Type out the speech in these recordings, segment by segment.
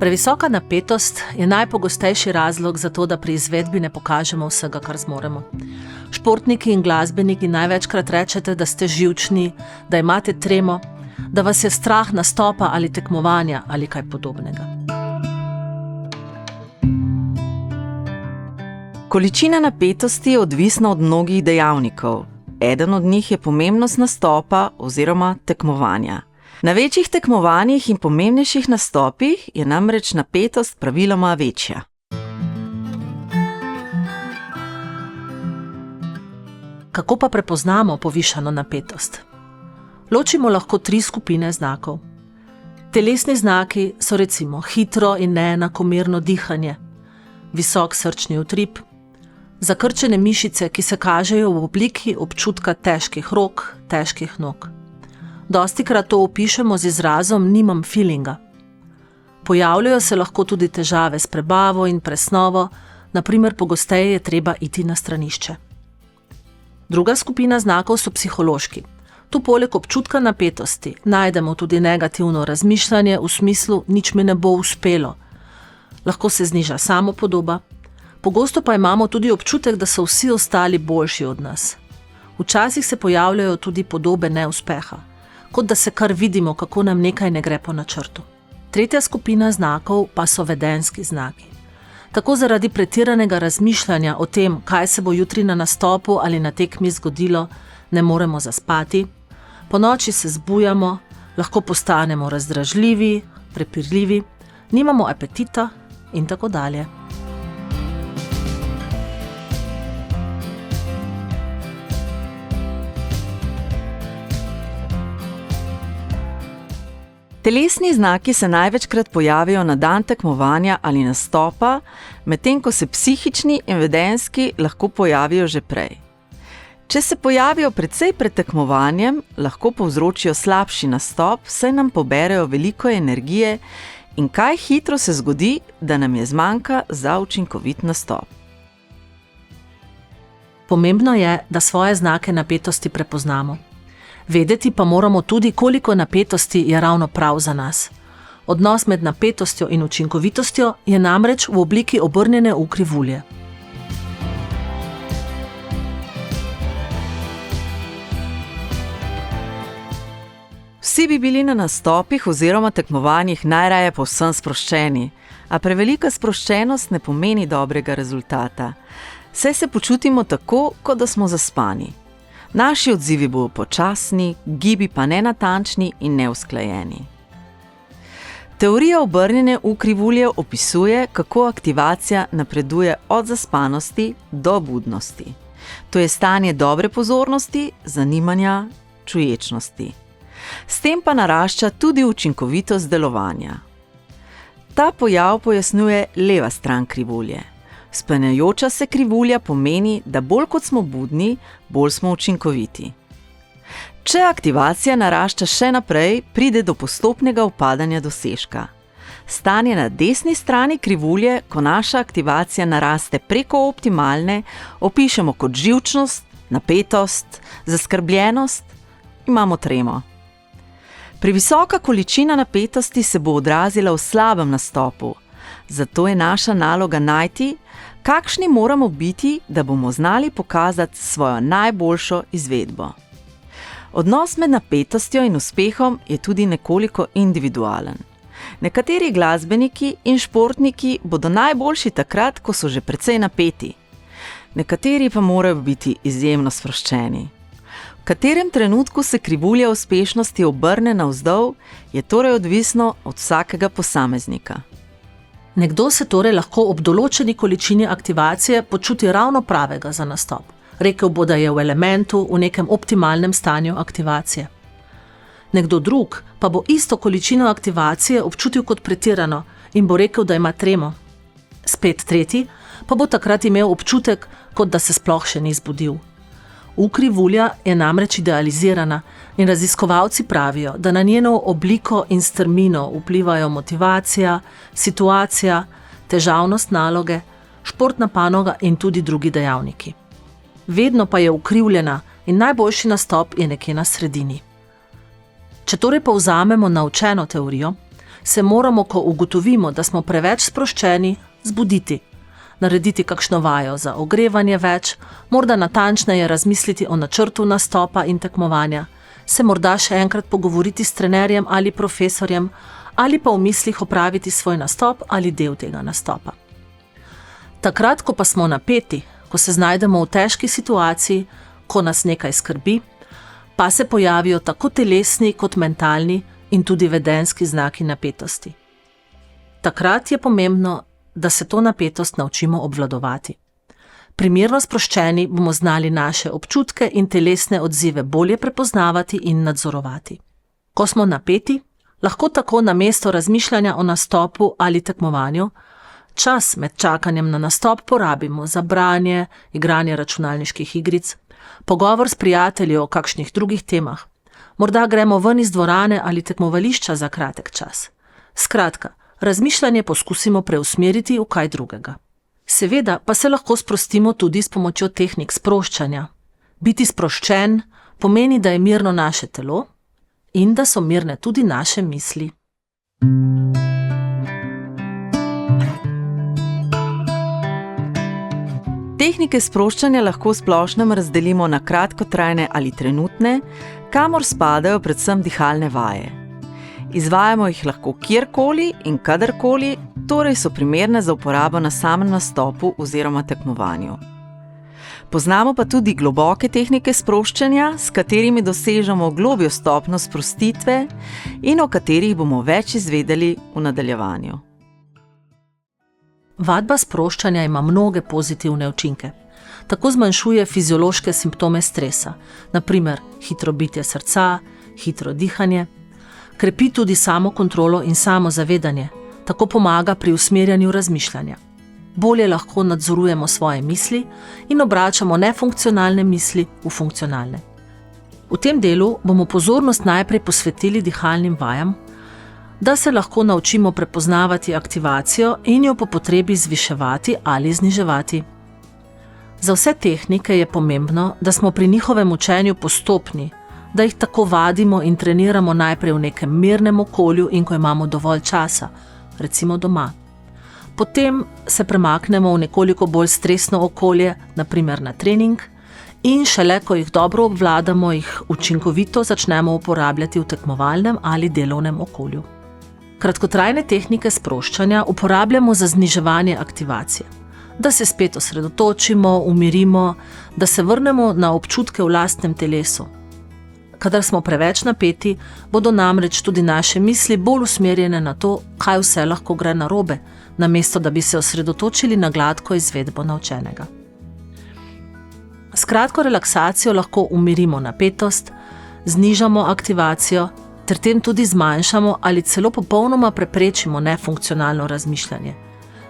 Previsoka napetost je najpogostejši razlog za to, da pri izvedbi ne pokažemo vsega, kar zmoremo. Športniki in glasbeniki največkrat rečete, da ste živčni, da imate tremo, da vas je strah nastopa ali tekmovanja ali kaj podobnega. Količina napetosti je odvisna od mnogih dejavnikov. Eden od njih je pomembnost nastopa oziroma tekmovanja. Na večjih tekmovanjih in pomembnejših nastopih je namreč napetost praviloma večja. Kako pa prepoznamo povišano napetost? Ločimo lahko 3 skupine znakov. Telesni znaki so recimo hitro in neenakomerno dihanje, visok srčni utrip, zakrčene mišice, ki se kažejo v obliki občutka težkih rok, težkih nog. Dostikrat to opišemo z izrazom nimam feelinga. Pojavljajo se lahko tudi težave s prebavo in presnovo, na primer pogosteje je treba iti na stranišče. Druga skupina znakov so psihološki. Tu poleg občutka napetosti najdemo tudi negativno razmišljanje v smislu nič mi ne bo uspelo. Lahko se zniža samopodoba, pogosto pa imamo tudi občutek, da so vsi ostali boljši od nas. Včasih se pojavljajo tudi podobe neuspeha, kot da se kar vidimo, kako nam nekaj ne gre po načrtu. Tretja skupina znakov pa so vedenjski znaki. Tako zaradi pretiranega razmišljanja o tem, kaj se bo jutri na nastopu ali na tekmi zgodilo, ne moremo zaspati, ponoči se zbujamo, lahko postanemo razdražljivi, prepirljivi, nimamo apetita in tako dalje. Telesni znaki se največkrat pojavijo na dan tekmovanja ali nastopa, medtem ko se psihični in vedenjski lahko pojavijo že prej. Če se pojavijo precej pred tekmovanjem, lahko povzročijo slabši nastop, saj nam poberejo veliko energije in kaj hitro se zgodi, da nam je zmanjka za učinkovit nastop. Pomembno je, da svoje znake napetosti prepoznamo. Vedeti pa moramo tudi, koliko napetosti je ravno prav za nas. Odnos med napetostjo in učinkovitostjo je namreč v obliki obrnjene U krivulje. Vsi bi bili na nastopih oziroma tekmovanjih najraje povsem sproščeni, a prevelika sproščenost ne pomeni dobrega rezultata. Saj se počutimo tako, kot da smo zaspani. Naši odzivi bodo počasni, gibi pa nenatančni in neusklajeni. Teorija obrnjene U krivulje opisuje, kako aktivacija napreduje od zaspanosti do budnosti. To je stanje dobre pozornosti, zanimanja, čuječnosti. S tem pa narašča tudi učinkovitost delovanja. Ta pojav pojasnjuje leva stran krivulje. Spenjajoča se krivulja pomeni, da bolj kot smo budni, bolj smo učinkoviti. Če aktivacija narašča še naprej, pride do postopnega upadanja dosežka. Stanje na desni strani krivulje, ko naša aktivacija naraste preko optimalne, opišemo kot živčnost, napetost, zaskrbljenost, imamo tremo. Previsoka količina napetosti se bo odrazila v slabem nastopu, zato je naša naloga najti, kakšni moramo biti, da bomo znali pokazati svojo najboljšo izvedbo. Odnos med napetostjo in uspehom je tudi nekoliko individualen. Nekateri glasbeniki in športniki bodo najboljši takrat, ko so že precej napeti. Nekateri pa morajo biti izjemno sproščeni. V katerem trenutku se krivulja uspešnosti obrne navzdol, je torej odvisno od vsakega posameznika. Nekdo se torej lahko ob določeni količini aktivacije počuti ravno pravega za nastop. Rekel bo, da je v elementu, v nekem optimalnem stanju aktivacije. Nekdo drug pa bo isto količino aktivacije občutil kot pretirano in bo rekel, da ima tremo. Spet tretji pa bo takrat imel občutek, kot da se sploh še ni zbudil. U krivulja je namreč idealizirana in raziskovalci pravijo, da na njeno obliko in strmino vplivajo motivacija, situacija, težavnost naloge, športna panoga in tudi drugi dejavniki. Vedno pa je ukrivljena in najboljši nastop je nekje na sredini. Če torej povzamemo naučeno teorijo, se moramo, ko ugotovimo, da smo preveč sproščeni, zbuditi, narediti kakšno vajo za ogrevanje več, morda natančneje razmisliti o načrtu nastopa in tekmovanja, se morda še enkrat pogovoriti s trenerjem ali profesorjem, ali pa v mislih opraviti svoj nastop ali del tega nastopa. Takrat, ko pa smo napeti, ko se znajdemo v težki situaciji, ko nas nekaj skrbi, pa se pojavijo tako telesni kot mentalni in tudi vedenjski znaki napetosti. Takrat je pomembno, da se to napetost naučimo obvladovati. Primerno sproščeni bomo znali naše občutke in telesne odzive bolje prepoznavati in nadzorovati. Ko smo napeti, lahko tako namesto razmišljanja o nastopu ali tekmovanju, čas med čakanjem na nastop porabimo za branje, igranje računalniških igric, pogovor s prijatelji o kakšnih drugih temah, morda gremo ven iz dvorane ali tekmovališča za kratek čas. Skratka, razmišljanje poskusimo preusmeriti v kaj drugega. Seveda pa se lahko sprostimo tudi s pomočjo tehnik sproščanja. Biti sproščen pomeni, da je mirno naše telo in da so mirne tudi naše misli. Tehnike sproščanja lahko v splošnem razdelimo na kratkotrajne ali trenutne, kamor spadajo predvsem dihalne vaje. Izvajamo jih lahko kjerkoli in kadarkoli, torej so primerne za uporabo na samem nastopu oziroma tekmovanju. Poznamo pa tudi globoke tehnike sproščanja, s katerimi dosežemo globjo stopnjo sprostitve in o katerih bomo več izvedeli v nadaljevanju. Vadba sproščanja ima mnoge pozitivne učinke. Tako zmanjšuje fiziološke simptome stresa, na primer hitro bitje srca, hitro dihanje, krepi tudi samokontrolo in samozavedanje, tako pomaga pri usmerjanju razmišljanja. Bolje lahko nadzorujemo svoje misli in obračamo nefunkcionalne misli v funkcionalne. V tem delu bomo pozornost najprej posvetili dihalnim vajam, da se lahko naučimo prepoznavati aktivacijo in jo po potrebi zviševati ali zniževati. Za vse tehnike je pomembno, da smo pri njihovem učenju postopni, da jih tako vadimo in treniramo najprej v nekem mirnem okolju in ko imamo dovolj časa, recimo doma. Potem se premaknemo v nekoliko bolj stresno okolje, na primer na trening, in šele, ko jih dobro obvladamo, jih učinkovito začnemo uporabljati v tekmovalnem ali delovnem okolju. Kratkotrajne tehnike sproščanja uporabljamo za zniževanje aktivacije, da se spet osredotočimo, umirimo, da se vrnemo na občutke v lastnem telesu. Kadar smo preveč napeti, bodo namreč tudi naše misli bolj usmerjene na to, kaj vse lahko gre narobe, namesto da bi se osredotočili na gladko izvedbo naučenega. S kratko relaksacijo lahko umirimo napetost, znižamo aktivacijo, ter tem tudi zmanjšamo ali celo popolnoma preprečimo nefunkcionalno razmišljanje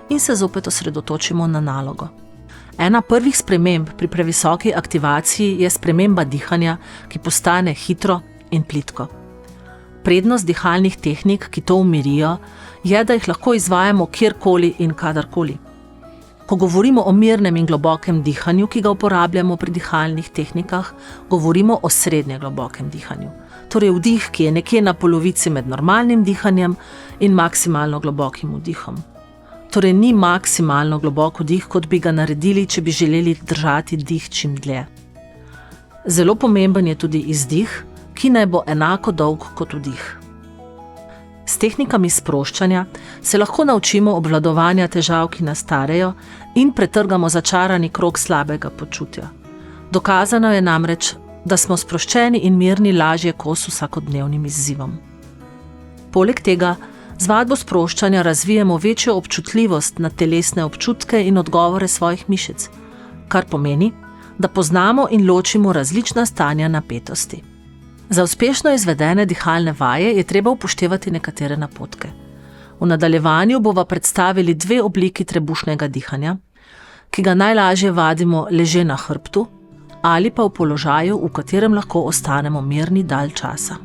in se zopet osredotočimo na nalogo. Ena prvih sprememb pri previsoki aktivaciji je sprememba dihanja, ki postane hitro in plitko. Prednost dihalnih tehnik, ki to umirijo, je, da jih lahko izvajamo kjerkoli in kadarkoli. Ko govorimo o mirnem in globokem dihanju, ki ga uporabljamo pri dihalnih tehnikah, govorimo o srednje globokem dihanju. Torej vdih, ki je nekje na polovici med normalnim dihanjem in maksimalno globokim vdihom. Torej ni maksimalno globok vdih, kot bi ga naredili, če bi želeli držati dih čim dlje. Zelo pomemben je tudi izdih, ki naj bo enako dolg kot vdih. S tehnikami sproščanja se lahko naučimo obvladovanja težav, ki nastanejo, in pretrgamo začarani krog slabega počutja. Dokazano je namreč, da smo sproščeni in mirni lažje kos vsakodnevnim izzivom. Poleg tega, z vadbo sproščanja razvijemo večjo občutljivost na telesne občutke in odgovore svojih mišic, kar pomeni, da poznamo in ločimo različna stanja napetosti. Za uspešno izvedene dihalne vaje je treba upoštevati nekatere napotke. V nadaljevanju bova predstavili 2 obliki trebušnega dihanja, ki ga najlažje vadimo leže na hrbtu ali pa v položaju, v katerem lahko ostanemo mirni dalj časa.